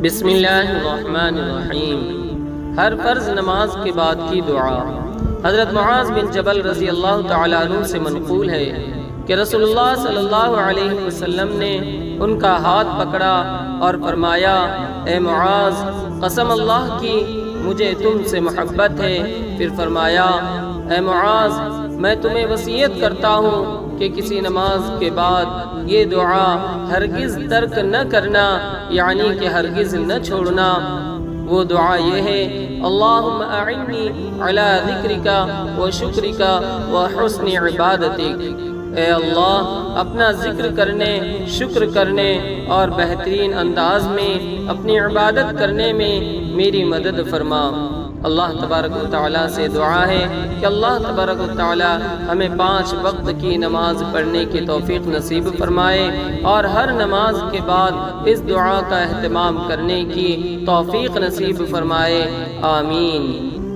بسم اللہ الرحمن الرحیم۔ ہر فرض نماز کے بعد کی دعا۔ حضرت معاذ بن جبل رضی اللہ تعالیٰ عنہ سے منقول ہے کہ رسول اللہ صلی اللہ علیہ وسلم نے ان کا ہاتھ پکڑا اور فرمایا، اے معاذ، قسم اللہ کی مجھے تم سے محبت ہے۔ پھر فرمایا، اے معاذ، میں تمہیں وصیت کرتا ہوں کہ کسی نماز کے بعد یہ دعا ہرگز ترک نہ کرنا، یعنی کہ ہرگز نہ چھوڑنا۔ وہ دعا یہ ہے، اللہم اعنی علی ذکرک و شکرک و حسن عبادتک۔ اے اللہ، اپنا ذکر کرنے، شکر کرنے اور بہترین انداز میں اپنی عبادت کرنے میں میری مدد فرما۔ اللہ تبارک و تعالیٰ سے دعا ہے کہ اللہ تبارک و تعالیٰ ہمیں 5 وقت کی نماز پڑھنے کی توفیق نصیب فرمائے اور ہر نماز کے بعد اس دعا کا اہتمام کرنے کی توفیق نصیب فرمائے، آمین۔